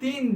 3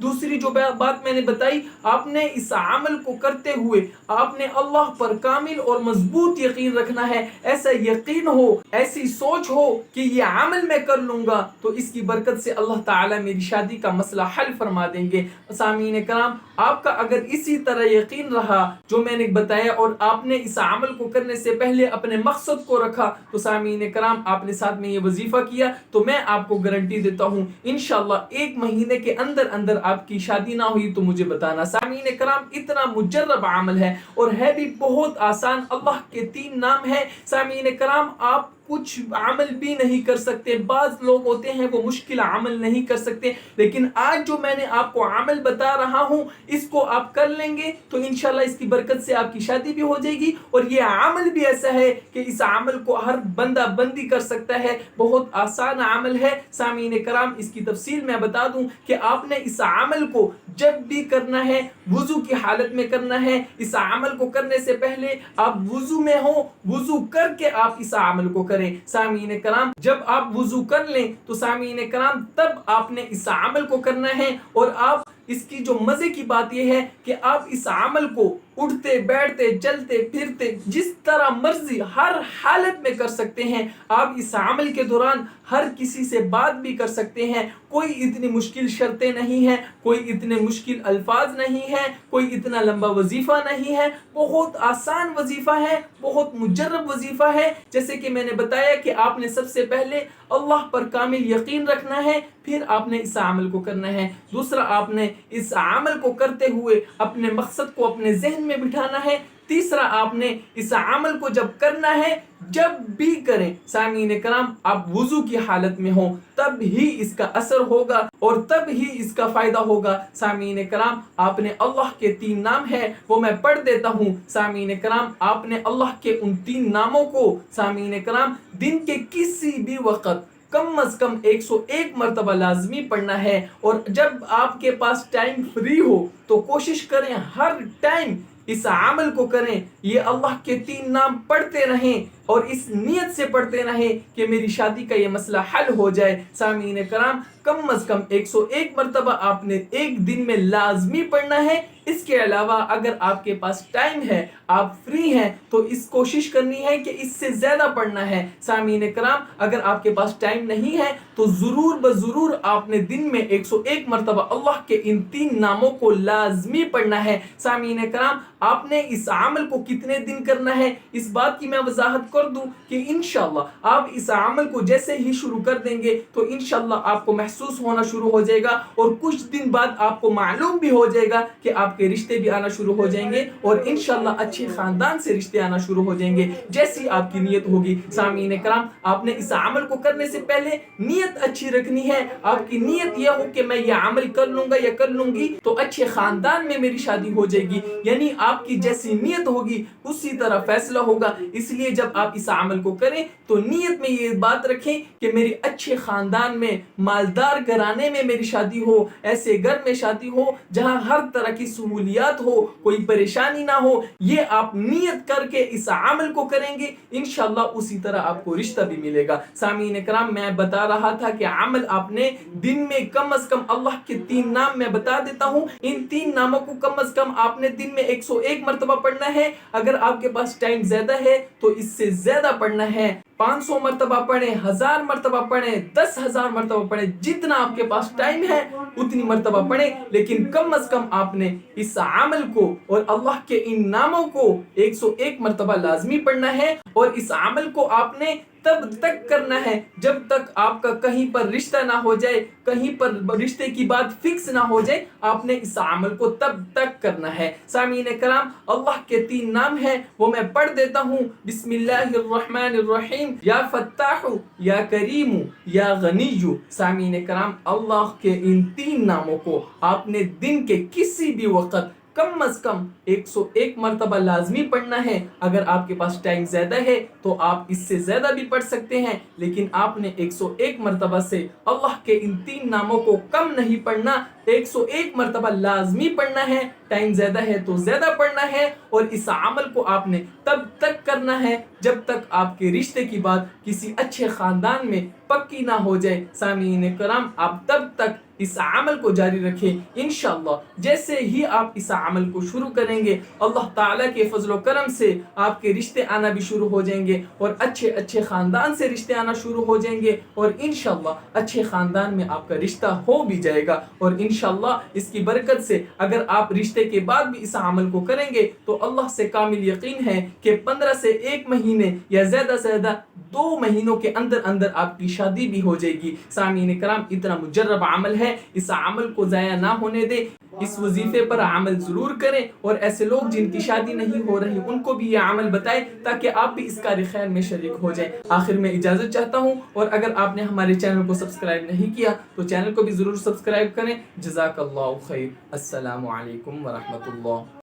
دوسری جو بات میں نے بتائی، آپ نے اس عمل کو کرتے ہوئے آپ نے اللہ پر کامل اور مضبوط یقین رکھنا ہے، ایسا یقین ہو، ایسی سوچ ہو کہ یہ عمل میں کر لوں گا تو اس کی برکت سے اللہ تعالیٰ میری شادی کا مسئلہ حل فرما دیں گے۔ سامعین کرام، آپ کا اگر اسی طرح یقین رہا جو میں نے بتایا اور آپ نے اس عمل کو کرنے سے پہلے اپنے مقصد کو رکھا، تو سامعین کرام آپ نے ساتھ میں یہ وظیفہ کیا تو میں آپ کو گارنٹی دیتا ہوں انشاءاللہ 1 مہینے کے اندر اندر آپ کی شادی نہ ہوئی تو مجھے بتانا۔ سامعین کرام، اتنا مجرب عمل ہے اور ہے بھی بہت آسان۔ اللہ کے 3 نام ہیں۔ سامعین کرام، آپ کچھ عمل بھی نہیں کر سکتے، بعض لوگ ہوتے ہیں وہ مشکل عمل نہیں کر سکتے، لیکن آج جو میں نے آپ کو عمل بتا رہا ہوں اس کو آپ کر لیں گے تو انشاءاللہ اس کی برکت سے آپ کی شادی بھی ہو جائے گی، اور یہ عمل بھی ایسا ہے کہ اس عمل کو ہر بندہ بندی کر سکتا ہے، بہت آسان عمل ہے۔ سامعین کرام، اس کی تفصیل میں بتا دوں کہ آپ نے اس عمل کو جب بھی کرنا ہے وضو کی حالت میں کرنا ہے۔ اس عمل کو کرنے سے پہلے آپ وضو میں ہو، وضو کر کے آپ اس عمل کو کریں۔ سامعین کرام، جب آپ وضو کر لیں تو سامعین کرام تب آپ نے اس عمل کو کرنا ہے، اور آپ اس کی جو مزے کی بات یہ ہے کہ آپ اس عمل کو اٹھتے بیٹھتے چلتے پھرتے جس طرح مرضی ہر حالت میں کر سکتے ہیں۔ آپ اس عمل کے دوران ہر کسی سے بات بھی کر سکتے ہیں، کوئی اتنی مشکل شرطیں نہیں ہیں، کوئی اتنے مشکل الفاظ نہیں ہیں، کوئی اتنا لمبا وظیفہ نہیں ہے، بہت آسان وظیفہ ہے، بہت مجرب وظیفہ ہے۔ جیسے کہ میں نے بتایا کہ آپ نے سب سے پہلے اللہ پر کامل یقین رکھنا ہے، پھر آپ نے اس عمل کو کرنا ہے۔ دوسرا، آپ نے اس عمل کو کرتے ہوئے اپنے مقصد کو اپنے ذہن میں بٹھانا ہے۔ تیسرا، آپ نے اس عمل کو جب کرنا ہے، جب بھی کریں سامعین کرام، آپ وضو کی حالت میں ہوں تب ہی اس کا اثر ہوگا اور تب ہی اس کا فائدہ ہوگا۔ سامعین کرام، آپ نے اللہ کے 3 نام ہیں وہ میں پڑھ دیتا ہوں۔ سامعین کرام، آپ نے اللہ کے ان 3 ناموں کو سامعین کرام دن کے کسی بھی وقت کم از کم 101 مرتبہ لازمی پڑھنا ہے، اور جب آپ کے پاس ٹائم فری ہو تو کوشش کریں ہر ٹائم اس عمل کو کریں۔ یہ اللہ کے 3 نام پڑھتے رہیں اور اس نیت سے پڑھتے رہیں کہ میری شادی کا یہ مسئلہ حل ہو جائے۔ سامعین کرام، کم از کم 101 مرتبہ آپ نے ایک دن میں لازمی پڑھنا ہے۔ اس کے علاوہ اگر آپ کے پاس ٹائم ہے، آپ فری ہیں، تو اس کوشش کرنی ہے کہ اس سے زیادہ پڑھنا ہے۔ سامعین کرام، اگر آپ کے پاس ٹائم نہیں ہے تو ضرور بضرور آپ نے دن میں 101 مرتبہ اللہ کے ان 3 ناموں کو لازمی پڑھنا ہے۔ سامعین کرام، آپ نے اس عمل کو کتنے دن کرنا ہے اس بات کی میں وضاحت کر دوں کہ انشاءاللہ آپ اس عمل کو جیسے ہی شروع کر دیں گے تو انشاءاللہ آپ کو محسوس ہونا شروع ہو جائے گا، اور کچھ دن بعد آپ کو معلوم بھی ہو جائے گا کہ آپ کے رشتے بھی آنا شروع ہو جائیں گے، اور انشاءاللہ اچھے خاندان سے رشتے آنا شروع ہو جائیں گے جیسی آپ کی نیت ہوگی۔ سامعین کرام، آپ نے اس عمل کو کرنے سے پہلے نیت اچھی رکھنی ہے۔ آپ کی نیت یہ ہو کہ میں یہ عمل کر لوں گا یا کر لوں گی تو اچھے خاندان میں میری شادی ہو جائے گی، یعنی آپ کی جیسی نیت ہوگی اسی طرح فیصلہ ہوگا۔ اس لیے جب آپ اس عمل کو کریں تو نیت میں یہ بات رکھیں کہ میری اچھے خاندان میں، مالدار گھرانے میں میری شادی ہو، ایسے گھر میں شادی ہو جہاں ہر طرح کی سہولیات ہو، کوئی پریشانی نہ ہو۔ یہ آپ نیت کر کے اس عمل کو کریں گے انشاءاللہ اسی طرح آپ کو رشتہ بھی ملے گا۔ سامعین کرام، میں بتا رہا تھا کہ عمل آپ نے دن میں کم از کم اللہ کے 3 نام میں بتا دیتا ہوں، ان 3 ناموں کو کم از کم آپ نے دن میں 101 مرتبہ پڑھنا ہے۔ اگر آپ کے پاس ٹائم زیادہ ہے تو اس سے زیادہ پڑھنا ہے، 500 مرتبہ پڑھیں، 1000 مرتبہ پڑھیں، 10,000 مرتبہ پڑھیں، جتنا آپ کے پاس ٹائم ہے اتنی مرتبہ پڑھیں، لیکن کم از کم آپ نے اس عمل کو اور اللہ کے ان ناموں کو 101 مرتبہ لازمی پڑھنا ہے، اور اس عمل کو آپ نے تب تک کرنا ہے جب تک آپ کا کہیں پر رشتہ نہ ہو جائے، کہیں پر رشتے کی بات فکس نہ ہو جائے۔ آپ نے اس عمل کو تب تک کرنا ہے۔ سامعین کرام، اللہ کے 3 نام ہیں وہ میں پڑھ دیتا ہوں۔ بسم اللہ الرحمن الرحیم، یا فتاح، یا کریم، یا غنی۔ سامعین کرام، اللہ کے ان 3 ناموں کو آپ نے دن کے کسی بھی وقت کم از کم 101 مرتبہ لازمی پڑھنا ہے۔ اگر آپ کے پاس ٹائم زیادہ ہے تو آپ اس سے زیادہ بھی پڑھ سکتے ہیں، لیکن آپ نے 101 مرتبہ سے اللہ کے ان 3 ناموں کو کم نہیں پڑھنا، 101 مرتبہ لازمی پڑھنا ہے۔ ٹائم زیادہ ہے تو زیادہ پڑھنا ہے، اور اس عمل کو آپ نے تب تک کرنا ہے جب تک آپ کے رشتے کی بات کسی اچھے خاندان میں پکی نہ ہو جائے۔ سامعین کرام، آپ تب تک اس عمل کو جاری رکھیں۔ انشاءاللہ جیسے ہی آپ اس عمل کو شروع کریں گے اللہ تعالیٰ کے فضل و کرم سے آپ کے رشتے آنا بھی شروع ہو جائیں گے اور اچھے اچھے خاندان سے رشتے آنا شروع ہو جائیں گے، اور انشاءاللہ اچھے خاندان میں آپ کا رشتہ ہو بھی جائے گا۔ اور انشاءاللہ اس کی برکت سے اگر آپ رشتے کے بعد بھی اس عمل کو کریں گے تو اللہ سے کامل یقین ہے کہ 15 سے 1 مہینے یا زیادہ سے زیادہ 2 مہینوں کے اندر اندر آپ کی شادی بھی ہو جائے گی۔ سامعین کرام، اتنا مجرب عمل ہے، اس عمل کو ضائع نہ ہونے دیں، اس وظیفے پر عمل ضرور کریں، اور ایسے لوگ جن کی شادی نہیں ہو رہی ان کو بھی یہ عمل بتائیں تاکہ آپ بھی اس کار خیر میں شریک ہو جائیں۔ آخر میں اجازت چاہتا ہوں، اور اگر آپ نے ہمارے چینل کو سبسکرائب نہیں کیا تو چینل کو بھی ضرور سبسکرائب کریں۔ جزاک اللہ خیر۔ السلام علیکم ورحمۃ اللہ۔